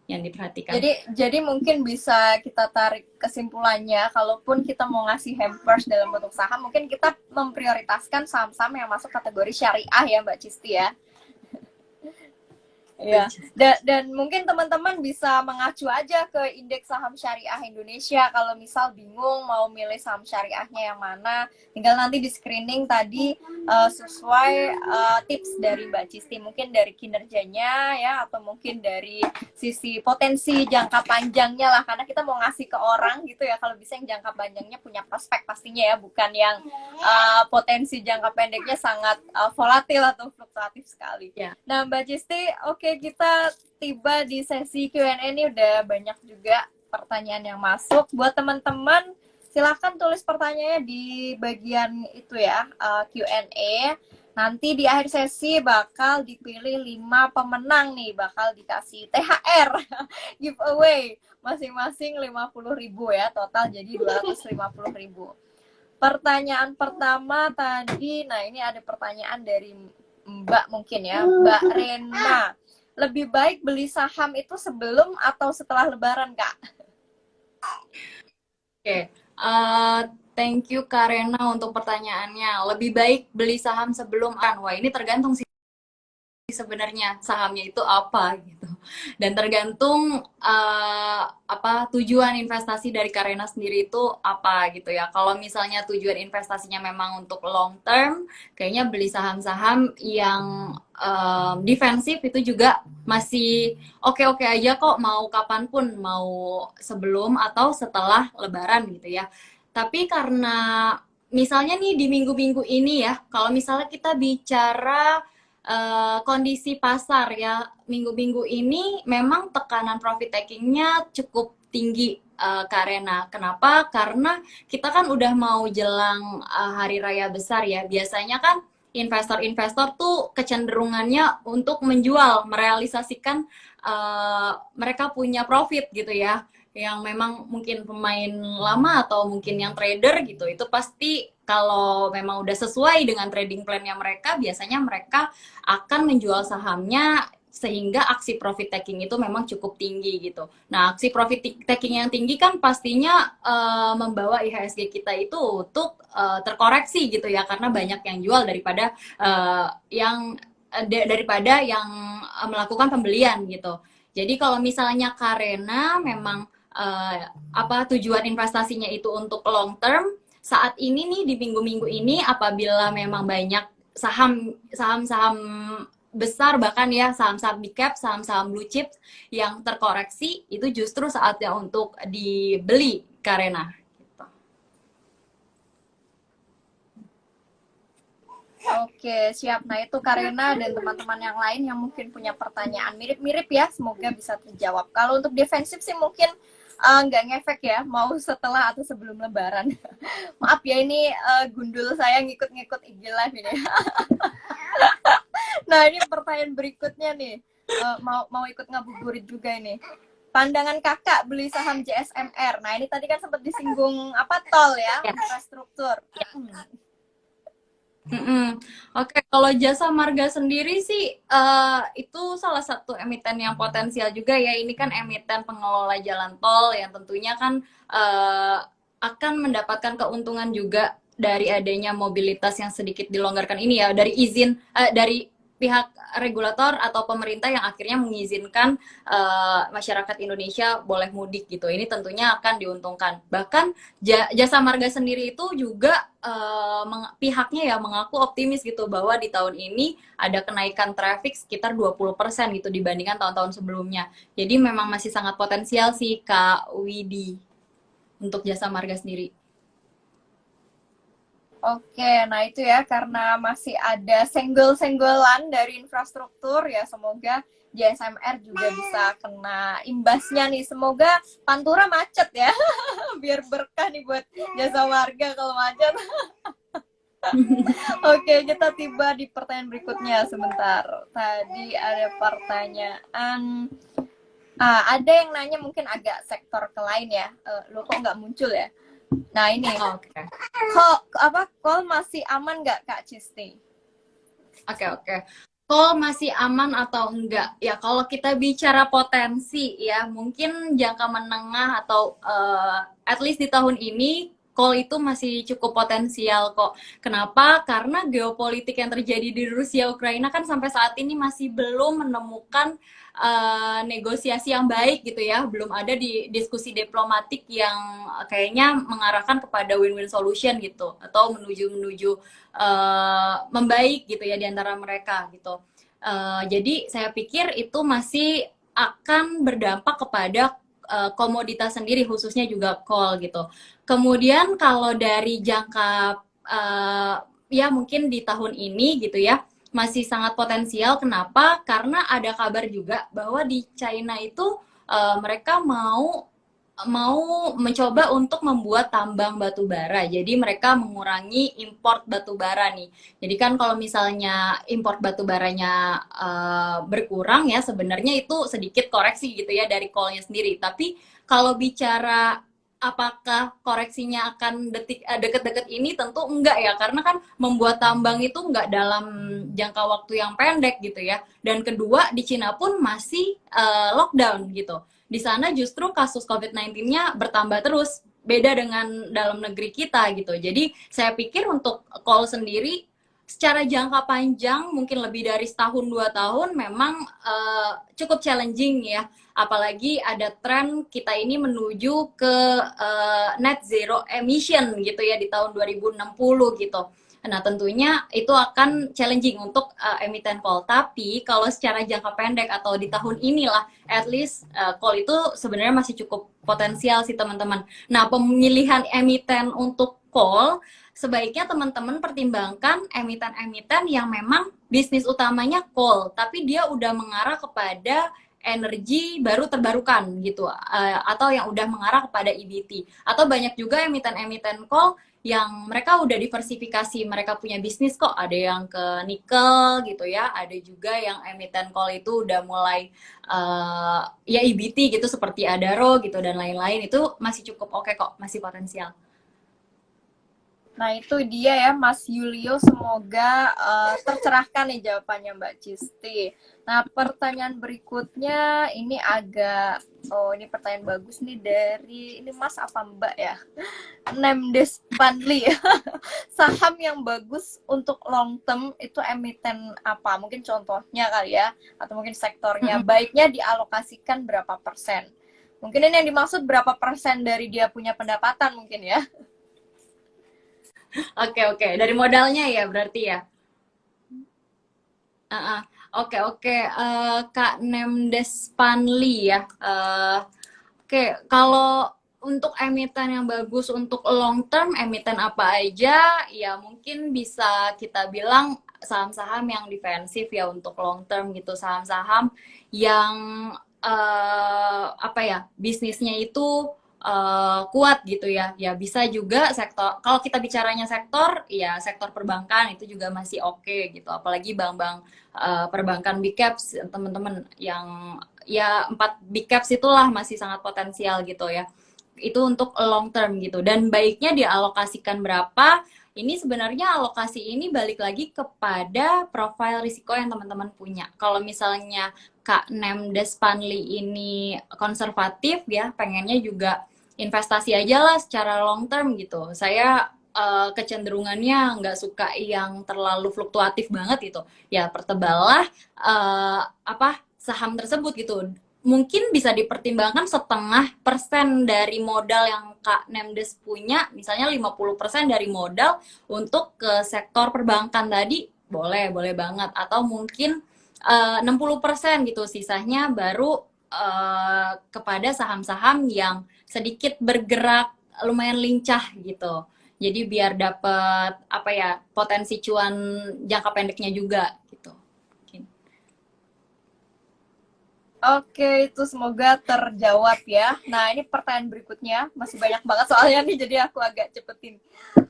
yang diperhatikan. Jadi mungkin bisa kita tarik kesimpulannya, kalaupun kita mau ngasih hampers dalam bentuk saham, mungkin kita memprioritaskan saham-saham yang masuk kategori syariah ya Mbak Cisti ya. Ya, dan mungkin teman-teman bisa mengacu aja ke indeks saham syariah Indonesia kalau misal bingung mau milih saham syariahnya yang mana, tinggal nanti di screening tadi sesuai tips dari Mbak Cisti, mungkin dari kinerjanya ya, atau mungkin dari sisi potensi jangka panjangnya lah, karena kita mau ngasih ke orang gitu ya, kalau bisa yang jangka panjangnya punya prospek pastinya ya, bukan yang potensi jangka pendeknya sangat volatil atau fluktuatif sekali. Ya. Nah Mbak Cisti, oke, kita tiba di sesi Q&A ini, udah banyak juga pertanyaan yang masuk. Buat teman-teman, silahkan tulis pertanyaannya di bagian itu ya, Q&A. Nanti di akhir sesi bakal dipilih 5 pemenang nih, bakal dikasih THR giveaway masing-masing 50.000 ya, total jadi 250.000. Pertanyaan pertama tadi, nah ini ada pertanyaan dari Mbak mungkin ya, Mbak Rena. Lebih baik beli saham itu sebelum atau setelah Lebaran, Kak? Oke, thank you Karena untuk pertanyaannya. Lebih baik beli saham sebelum wah ini tergantung sih sebenarnya sahamnya itu apa gitu. Dan tergantung apa tujuan investasi dari Karena sendiri itu apa gitu ya. Kalau misalnya tujuan investasinya memang untuk long term, kayaknya beli saham-saham yang defensif itu juga masih oke-oke aja kok, mau kapanpun, mau sebelum atau setelah Lebaran gitu ya. Tapi karena misalnya nih di minggu-minggu ini ya, kalau misalnya kita bicara kondisi pasar ya, minggu-minggu ini memang tekanan profit takingnya cukup tinggi, Karena. Kenapa? Karena kita kan udah mau jelang hari raya besar ya. Biasanya kan investor-investor tuh kecenderungannya untuk menjual, merealisasikan mereka punya profit gitu ya, yang memang mungkin pemain lama atau mungkin yang trader gitu, itu pasti kalau memang udah sesuai dengan trading plan-nya mereka, biasanya mereka akan menjual sahamnya sehingga aksi profit taking itu memang cukup tinggi gitu. Nah, aksi profit taking yang tinggi kan pastinya membawa IHSG kita itu untuk terkoreksi gitu ya, karena banyak yang jual daripada melakukan pembelian gitu. Jadi kalau misalnya Karena memang apa tujuan investasinya itu untuk long term, saat ini nih di minggu-minggu ini apabila memang banyak saham-saham besar, bahkan ya saham-saham big cap, saham-saham blue chip yang terkoreksi, itu justru saatnya untuk dibeli Karena. Oke, siap. Nah, itu Karena dan teman-teman yang lain yang mungkin punya pertanyaan mirip-mirip ya, semoga bisa terjawab. Kalau untuk defensif sih mungkin nggak ngefek ya, mau setelah atau sebelum Lebaran. Maaf ya, ini gundul saya ngikut-ngikut IG Live ini. Nah, ini pertanyaan berikutnya nih. Mau ikut ngabuburit juga ini. Pandangan kakak beli saham JSMR. Nah, ini tadi kan sempat disinggung apa tol ya, infrastruktur. Oke, kalau Jasa Marga sendiri sih itu salah satu emiten yang potensial juga ya. Ini kan emiten pengelola jalan tol yang tentunya kan akan mendapatkan keuntungan juga dari adanya mobilitas yang sedikit dilonggarkan ini ya, dari izin dari pihak regulator atau pemerintah yang akhirnya mengizinkan masyarakat Indonesia boleh mudik gitu. Ini tentunya akan diuntungkan. Bahkan Jasa Marga sendiri itu juga pihaknya ya mengaku optimis gitu bahwa di tahun ini ada kenaikan traffic sekitar 20% gitu dibandingkan tahun-tahun sebelumnya. Jadi memang masih sangat potensial sih Kak Widi untuk Jasa Marga sendiri. Oke, nah itu ya karena masih ada senggol-senggolan dari infrastruktur ya, semoga JSMR juga bisa kena imbasnya nih. Semoga Pantura macet ya, biar berkah nih buat Jasa Marga kalau macet. Oke, kita tiba di pertanyaan berikutnya sebentar. Tadi ada pertanyaan, ada yang nanya mungkin agak sektor ke lain ya. Lo kok nggak muncul ya? Nah ini, call masih aman nggak Kak Cisti? Oke. Call masih aman atau enggak? Ya kalau kita bicara potensi ya, mungkin jangka menengah atau at least di tahun ini call itu masih cukup potensial kok. Kenapa? Karena geopolitik yang terjadi di Rusia Ukraina kan sampai saat ini masih belum menemukan negosiasi yang baik gitu ya, belum ada di diskusi diplomatik yang kayaknya mengarahkan kepada win-win solution gitu, atau menuju membaik gitu ya di antara mereka gitu. Jadi saya pikir itu masih akan berdampak kepada komoditas sendiri, khususnya juga coal gitu. Kemudian kalau dari jangka ya mungkin di tahun ini gitu ya, masih sangat potensial. Kenapa? Karena ada kabar juga bahwa di China itu mereka mau mencoba untuk membuat tambang batu bara. Jadi mereka mengurangi import batu bara nih. Jadi kan kalau misalnya import batu baranya berkurang ya, sebenarnya itu sedikit koreksi gitu ya dari coal-nya sendiri. Tapi kalau bicara apakah koreksinya akan deket-deket ini, tentu enggak ya, karena kan membuat tambang itu enggak dalam jangka waktu yang pendek gitu ya. Dan kedua, di Cina pun masih lockdown gitu. Di sana justru kasus COVID-19-nya bertambah terus, beda dengan dalam negeri kita gitu. Jadi saya pikir untuk coal sendiri secara jangka panjang mungkin lebih dari setahun 2 tahun memang cukup challenging ya, apalagi ada tren kita ini menuju ke net zero emission gitu ya di tahun 2060 gitu. Nah, tentunya itu akan challenging untuk emiten call. Tapi kalau secara jangka pendek atau di tahun inilah, at least call itu sebenarnya masih cukup potensial sih teman-teman. Nah, pemilihan emiten untuk call, sebaiknya teman-teman pertimbangkan emiten-emiten yang memang bisnis utamanya call, tapi dia udah mengarah kepada energi baru terbarukan gitu, atau yang udah mengarah kepada EBT. Atau banyak juga emiten-emiten call yang mereka udah diversifikasi, mereka punya bisnis kok, ada yang ke nikel gitu ya, ada juga yang emiten call itu udah mulai ya EBT gitu seperti Adaro gitu dan lain-lain, itu masih cukup oke kok, masih potensial. Nah, itu dia ya Mas Yulio, semoga tercerahkan nih jawabannya Mbak Cisti. Nah, pertanyaan berikutnya ini agak, ini pertanyaan bagus nih dari, ini Mas apa Mbak ya? Nemdes Panli. Saham yang bagus untuk long term itu emiten apa? Mungkin contohnya kali ya, atau mungkin sektornya. Baiknya dialokasikan berapa persen? Mungkin ini yang dimaksud berapa persen dari dia punya pendapatan mungkin ya. Oke, dari modalnya ya berarti ya. Oke, Kak Nemdes Panli ya. Oke, kalau untuk emiten yang bagus untuk long term, emiten apa aja? Ya mungkin bisa kita bilang saham-saham yang defensif ya untuk long term gitu, saham-saham yang apa ya, bisnisnya itu kuat gitu ya. Ya bisa juga sektor, kalau kita bicaranya sektor, ya sektor perbankan itu juga masih oke gitu. Apalagi bank-bank perbankan big caps, teman-teman, yang ya 4 big caps itulah masih sangat potensial gitu ya. Itu untuk long term gitu. Dan baiknya dialokasikan berapa? Ini sebenarnya alokasi ini balik lagi kepada profil risiko yang teman-teman punya. Kalau misalnya Kak Nemdes Panli ini konservatif ya, pengennya juga investasi aja lah secara long term gitu. Saya kecenderungannya nggak suka yang terlalu fluktuatif banget gitu. Ya perteballah saham tersebut gitu. Mungkin bisa dipertimbangkan 0,5% dari modal yang Kak Nemdes punya, misalnya 50% dari modal untuk ke sektor perbankan tadi, boleh banget. Atau mungkin 60% gitu, sisanya baru kepada saham-saham yang sedikit bergerak lumayan lincah gitu. Jadi biar dapat apa ya, potensi cuan jangka pendeknya juga gitu. Oke, itu semoga terjawab ya. Nah, ini pertanyaan berikutnya. Masih banyak banget soalnya nih, jadi aku agak cepetin.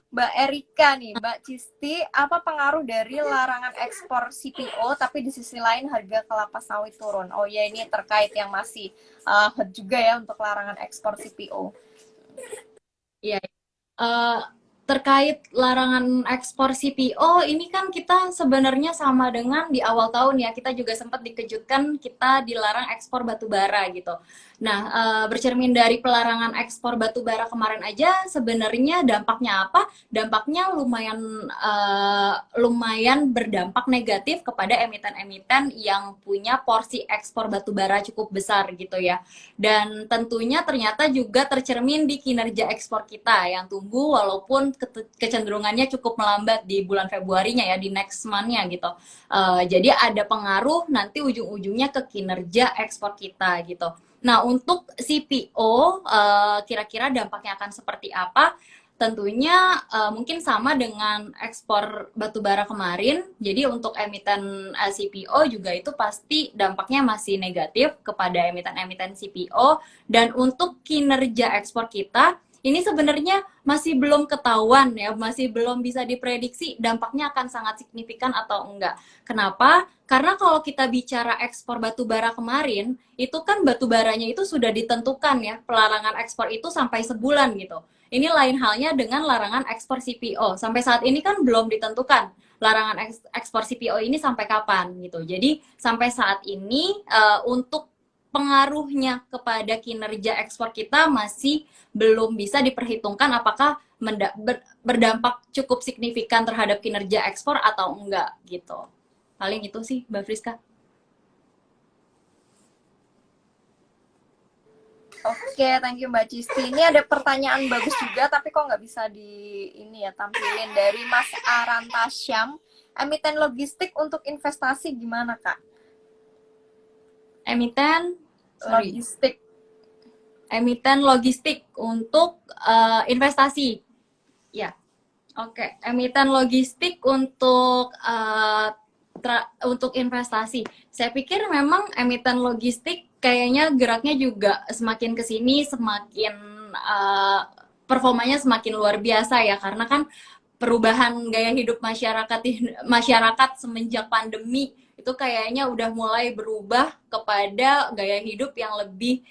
Mbak Erika nih, Mbak Cisti, apa pengaruh dari larangan ekspor CPO, tapi di sisi lain harga kelapa sawit turun? Oh ya, ini terkait yang masih hot juga ya untuk larangan ekspor CPO. Iya. Eh, Terkait larangan ekspor CPO, ini kan kita sebenarnya sama dengan di awal tahun ya, kita juga sempat dikejutkan kita dilarang ekspor batu bara gitu. Nah, bercermin dari pelarangan ekspor batu bara kemarin aja, sebenarnya dampaknya apa? Dampaknya lumayan berdampak negatif kepada emiten-emiten yang punya porsi ekspor batu bara cukup besar gitu ya. Dan tentunya ternyata juga tercermin di kinerja ekspor kita yang tumbuh walaupun kecenderungannya cukup melambat di bulan Februarinya ya, di next month-nya gitu. Jadi ada pengaruh nanti ujung-ujungnya ke kinerja ekspor kita gitu. Nah, untuk CPO kira-kira dampaknya akan seperti apa? Tentunya mungkin sama dengan ekspor batubara kemarin. Jadi untuk emiten CPO juga itu pasti dampaknya masih negatif kepada emiten-emiten CPO. Dan untuk kinerja ekspor kita, ini sebenarnya masih belum ketahuan ya, masih belum bisa diprediksi dampaknya akan sangat signifikan atau enggak. Kenapa? Karena kalau kita bicara ekspor batubara kemarin, itu kan batubaranya itu sudah ditentukan ya, pelarangan ekspor itu sampai sebulan gitu. Ini lain halnya dengan larangan ekspor CPO. Sampai saat ini kan belum ditentukan larangan ekspor CPO ini sampai kapan gitu. Jadi sampai saat ini untuk pengaruhnya kepada kinerja ekspor kita masih belum bisa diperhitungkan apakah berdampak cukup signifikan terhadap kinerja ekspor atau enggak gitu. Paling itu sih, Mbak Friska. Oke, thank you Mbak Cisti. Ini ada pertanyaan bagus juga, tapi kok nggak bisa di ini ya tampilin dari Mas Aranta Syam. Emiten logistik untuk investasi gimana Kak? Emiten Logistik. Emiten logistik untuk investasi. Ya, oke. Emiten logistik untuk investasi. Saya pikir memang emiten logistik kayaknya geraknya juga semakin ke sini semakin performanya semakin luar biasa ya, karena kan perubahan gaya hidup masyarakat semenjak pandemi itu kayaknya udah mulai berubah kepada gaya hidup yang lebih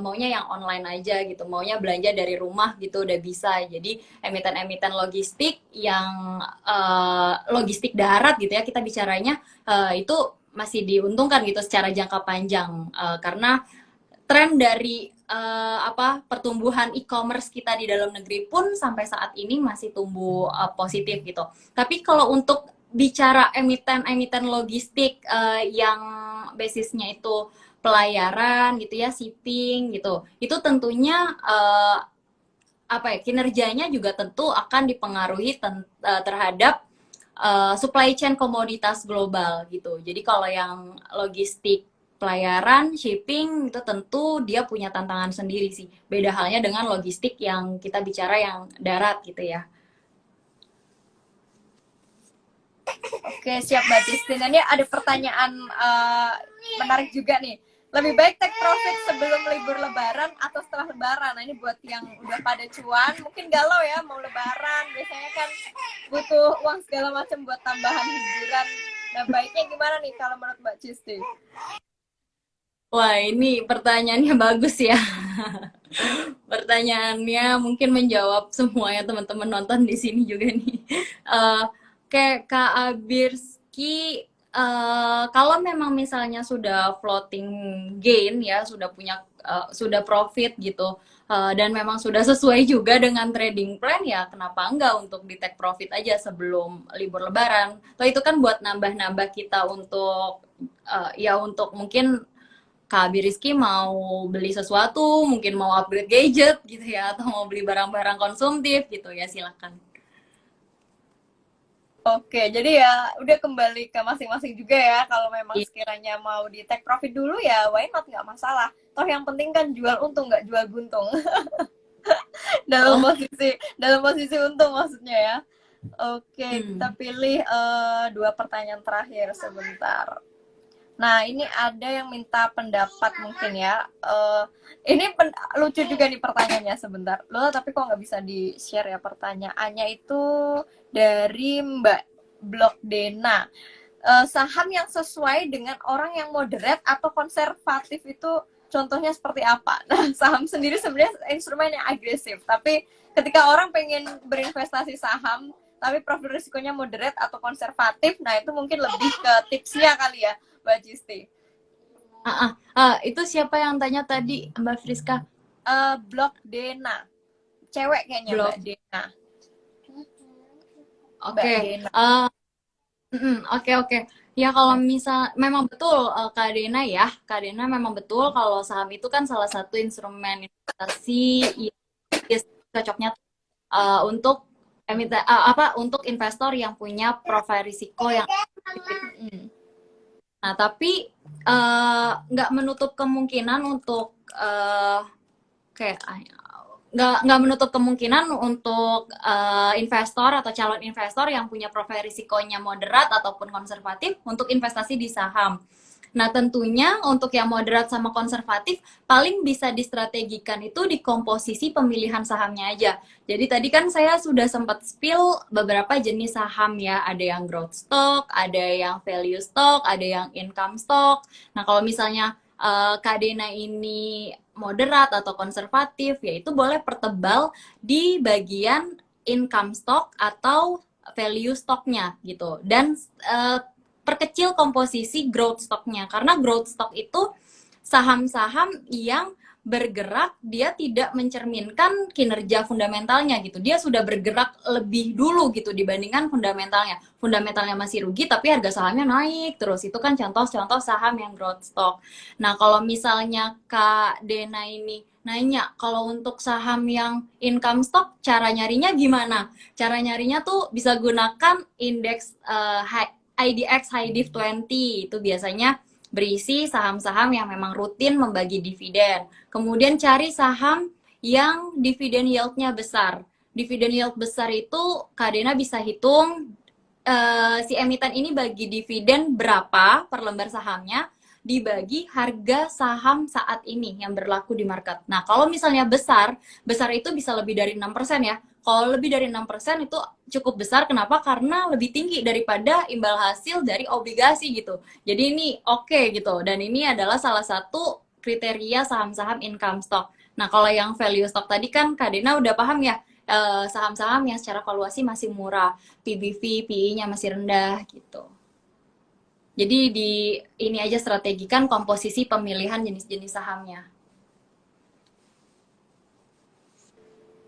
maunya yang online aja gitu, maunya belanja dari rumah gitu udah bisa. Jadi emiten-emiten logistik yang logistik darat gitu ya kita bicaranya, itu masih diuntungkan gitu secara jangka panjang, karena tren dari pertumbuhan e-commerce kita di dalam negeri pun sampai saat ini masih tumbuh positif gitu. Tapi kalau untuk bicara emiten-emiten logistik yang basisnya itu pelayaran gitu ya, shipping gitu, itu tentunya kinerjanya juga tentu akan dipengaruhi terhadap supply chain komoditas global gitu. Jadi kalau yang logistik pelayaran, shipping itu tentu dia punya tantangan sendiri sih. Beda halnya dengan logistik yang kita bicara yang darat gitu ya. Oke, siap Mbak Justin. Ini ada pertanyaan menarik juga nih. Lebih baik take profit sebelum libur lebaran atau setelah lebaran? Nah, ini buat yang udah pada cuan, mungkin galau ya mau lebaran. Biasanya kan butuh uang segala macam buat tambahan hiburan. Nah, baiknya gimana nih kalau menurut Mbak Justin? Wah, ini pertanyaannya bagus ya. Pertanyaannya mungkin menjawab semuanya teman-teman nonton di sini juga nih. Kayak Kak Abirski, kalau memang misalnya sudah floating gain ya, sudah profit gitu, dan memang sudah sesuai juga dengan trading plan ya, kenapa enggak untuk di take profit aja sebelum libur Lebaran? Toh itu kan buat nambah-nambah kita untuk untuk mungkin Kak Rizky mau beli sesuatu, mungkin mau upgrade gadget gitu ya, atau mau beli barang-barang konsumtif gitu ya, silakan. Oke, jadi ya udah kembali ke masing-masing juga ya. Kalau memang sekiranya mau di take profit dulu ya, why not, nggak masalah. Toh yang penting kan jual untung, nggak jual buntung. dalam posisi untung maksudnya ya. Oke, kita pilih 2 pertanyaan terakhir sebentar. Nah, ini ada yang minta pendapat mungkin ya. Ini lucu juga nih pertanyaannya sebentar. Loh, tapi kok nggak bisa di-share ya pertanyaannya itu dari Mbak Blok Dena. Saham yang sesuai dengan orang yang moderate atau konservatif itu contohnya seperti apa? Nah, saham sendiri sebenarnya instrumen yang agresif. Tapi ketika orang pengen berinvestasi saham, tapi profil risikonya moderate atau konservatif, nah itu mungkin lebih ke tipsnya kali ya, Mbak Cisti. Itu siapa yang tanya tadi, Mbak Friska? Blok Dena. Cewek kayaknya, Mbak Dena. Oke. Ya kalau misal memang betul Kak Dena ya, Kak Dena memang betul kalau saham itu kan salah satu instrumen investasi yang cocoknya untuk untuk investor yang punya profil risiko yang nah tapi nggak menutup kemungkinan untuk nggak menutup kemungkinan untuk investor atau calon investor yang punya profil risikonya moderat ataupun konservatif untuk investasi di saham. Nah, tentunya untuk yang moderat sama konservatif paling bisa distrategikan itu di komposisi pemilihan sahamnya aja. Jadi tadi kan saya sudah sempat spill beberapa jenis saham ya, ada yang growth stock, ada yang value stock, ada yang income stock. Nah, kalau misalnya Kak Dena ini moderat atau konservatif, yaitu boleh pertebal di bagian income stock atau value stocknya gitu. Dan perkecil komposisi growth stocknya, karena growth stock itu saham-saham yang bergerak, dia tidak mencerminkan kinerja fundamentalnya gitu. Dia sudah bergerak lebih dulu gitu dibandingkan fundamentalnya. Fundamentalnya masih rugi tapi harga sahamnya naik terus. Itu kan contoh-contoh saham yang growth stock. Nah, kalau misalnya Kak Dena ini nanya, kalau untuk saham yang income stock, cara nyarinya gimana? Cara nyarinya tuh bisa gunakan indeks IDX High Div 20. Itu biasanya berisi saham-saham yang memang rutin membagi dividen. Kemudian cari saham yang dividen yield-nya besar. Dividen yield besar itu Kak Dena bisa hitung si emiten ini bagi dividen berapa per lembar sahamnya dibagi harga saham saat ini yang berlaku di market. Nah, kalau misalnya besar itu bisa lebih dari 6% ya. Kalau lebih dari 6% itu cukup besar. Kenapa? Karena lebih tinggi daripada imbal hasil dari obligasi gitu. Jadi ini oke gitu. Dan ini adalah salah satu kriteria saham-saham income stock. Nah, kalau yang value stock tadi kan Kak Dena udah paham ya, saham-saham yang secara valuasi masih murah, PBV, PE-nya masih rendah gitu. Jadi di ini aja strategikan komposisi pemilihan jenis-jenis sahamnya.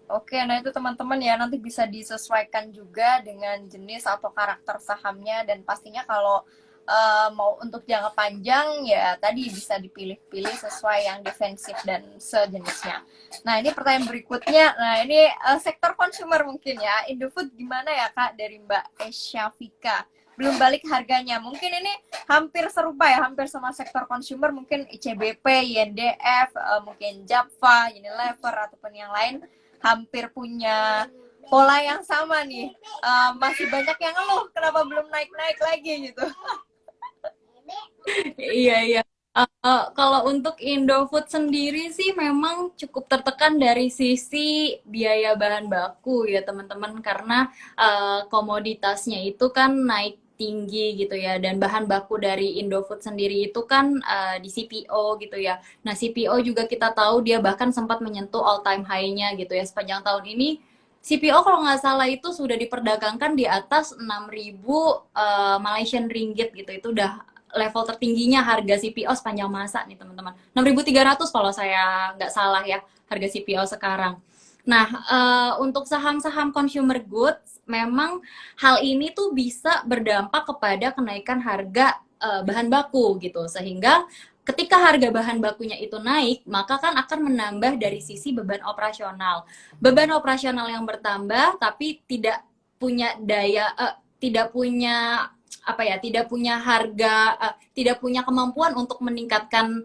Oke, nah itu teman-teman ya nanti bisa disesuaikan juga dengan jenis atau karakter sahamnya, dan pastinya kalau mau untuk jangka panjang ya tadi bisa dipilih-pilih sesuai yang defensif dan sejenisnya. Nah ini pertanyaan berikutnya, nah ini sektor consumer mungkin ya, Indofood gimana ya Kak, dari Mbak Esyafika. Belum balik harganya, mungkin ini hampir serupa ya, hampir sama sektor consumer, mungkin ICBP, INDF, mungkin Japfa, Unilever ataupun yang lain hampir punya pola yang sama nih. Masih banyak yang ngeluh kenapa belum naik-naik lagi gitu. Iya, iya. Kalau untuk Indofood sendiri sih memang cukup tertekan dari sisi biaya bahan baku ya teman-teman, karena komoditasnya itu kan naik tinggi gitu ya, dan bahan baku dari Indofood sendiri itu kan di CPO gitu ya. Nah, CPO juga kita tahu dia bahkan sempat menyentuh all time high-nya gitu ya sepanjang tahun ini. CPO kalau nggak salah itu sudah diperdagangkan di atas 6.000 Malaysian Ringgit gitu. Itu udah level tertingginya harga CPO sepanjang masa nih teman-teman. 6.300 kalau saya nggak salah ya harga CPO sekarang. Nah, untuk saham-saham consumer goods, memang hal ini tuh bisa berdampak kepada kenaikan harga bahan baku gitu. Sehingga ketika harga bahan bakunya itu naik, maka kan akan menambah dari sisi beban operasional. Beban operasional yang bertambah, tapi tidak punya daya, tidak punya apa ya, tidak punya harga, tidak punya kemampuan untuk meningkatkan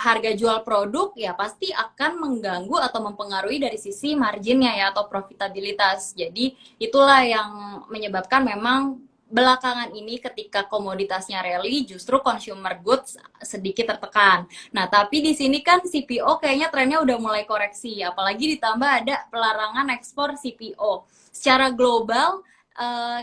harga jual produk, ya pasti akan mengganggu atau mempengaruhi dari sisi marginnya ya atau profitabilitas. Jadi itulah yang menyebabkan memang belakangan ini ketika komoditasnya rally justru consumer goods sedikit tertekan. Nah, tapi di sini kan CPO kayaknya trennya udah mulai koreksi, apalagi ditambah ada pelarangan ekspor CPO. Secara global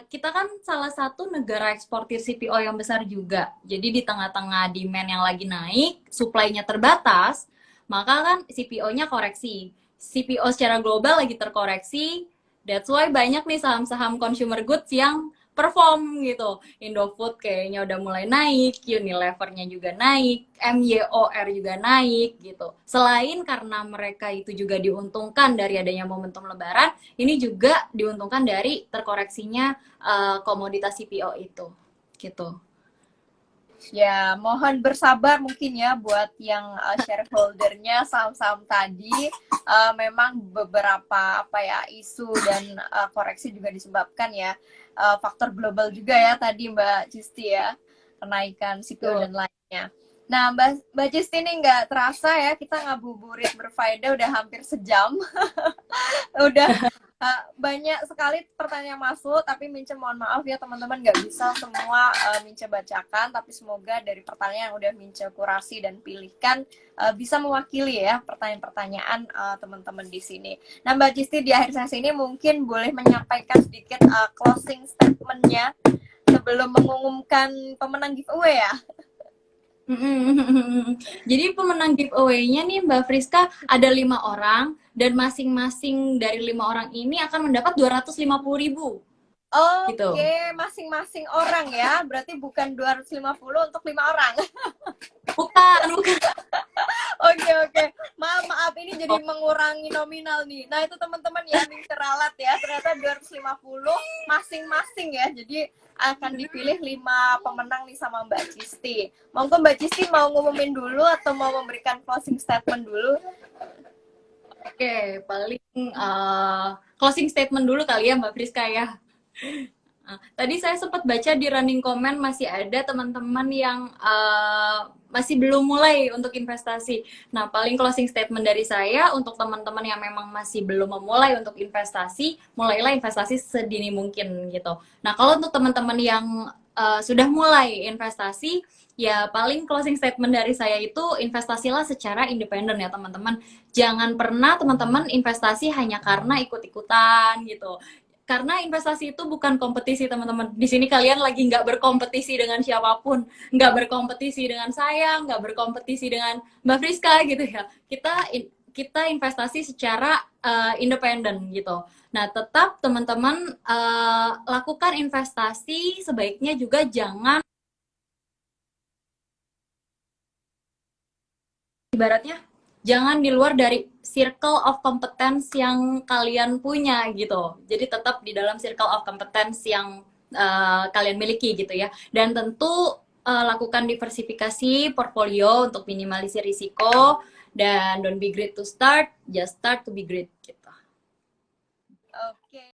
kita kan salah satu negara eksportir CPO yang besar juga. Jadi di tengah-tengah demand yang lagi naik, supply-nya terbatas, maka kan CPO-nya koreksi. CPO secara global lagi terkoreksi, that's why banyak nih saham-saham consumer goods yang perform gitu. Indofood kayaknya udah mulai naik, Unilever-nya juga naik, MYOR juga naik gitu. Selain karena mereka itu juga diuntungkan dari adanya momentum lebaran, ini juga diuntungkan dari terkoreksinya komoditas CPO itu gitu. Ya, mohon bersabar mungkin ya buat yang shareholdernya saham-saham tadi. Memang beberapa apa ya isu dan koreksi juga disebabkan ya faktor global juga ya tadi Mbak Cisti ya, kenaikan CPO dan lainnya. Nah, Mbak Cisti ini nggak terasa ya kita ngabuburit berfaedah udah hampir sejam. Udah banyak sekali pertanyaan masuk, tapi Mince mohon maaf ya teman-teman nggak bisa semua Mince bacakan, tapi semoga dari pertanyaan yang udah Mince kurasi dan pilihkan bisa mewakili ya pertanyaan-pertanyaan teman-teman di sini. Nah Mbak Cisti di akhir sesi ini mungkin boleh menyampaikan sedikit closing statement-nya sebelum mengumumkan pemenang giveaway ya. Jadi pemenang giveaway-nya nih Mbak Friska ada 5 orang, dan masing-masing dari 5 orang ini akan mendapat 250.000. Oke, Gitu. masing-masing orang ya, berarti bukan 250 untuk 5 orang. Bukan. Oke, oke. Maaf, maaf, ini jadi mengurangi nominal nih. Nah, itu teman-teman ya, link teralat ya. Ternyata 250 masing-masing ya. Jadi akan dipilih 5 pemenang nih sama Mbak Cisti. Monggo Mbak Cisti mau ngumumin dulu atau mau memberikan closing statement dulu? Oke, paling closing statement dulu kali ya Mbak Friska ya. Tadi saya sempat baca di running comment masih ada teman-teman yang masih belum mulai untuk investasi. Nah, paling closing statement dari saya untuk teman-teman yang memang masih belum memulai untuk investasi, mulailah investasi sedini mungkin gitu. Nah, kalau untuk teman-teman yang sudah mulai investasi, ya paling closing statement dari saya itu investasilah secara independen ya teman-teman. Jangan pernah teman-teman investasi hanya karena ikut-ikutan gitu, karena investasi itu bukan kompetisi teman-teman. Di sini kalian lagi nggak berkompetisi dengan siapapun, nggak berkompetisi dengan saya, nggak berkompetisi dengan Mbak Friska gitu ya. Kita investasi secara independen gitu. Nah, tetap teman-teman lakukan investasi sebaiknya juga jangan ibaratnya jangan di luar dari circle of competence yang kalian punya gitu. Jadi tetap di dalam circle of competence yang kalian miliki gitu ya. Dan tentu lakukan diversifikasi portfolio untuk minimalisir risiko dan don't be great to start, just start to be great. Gitu.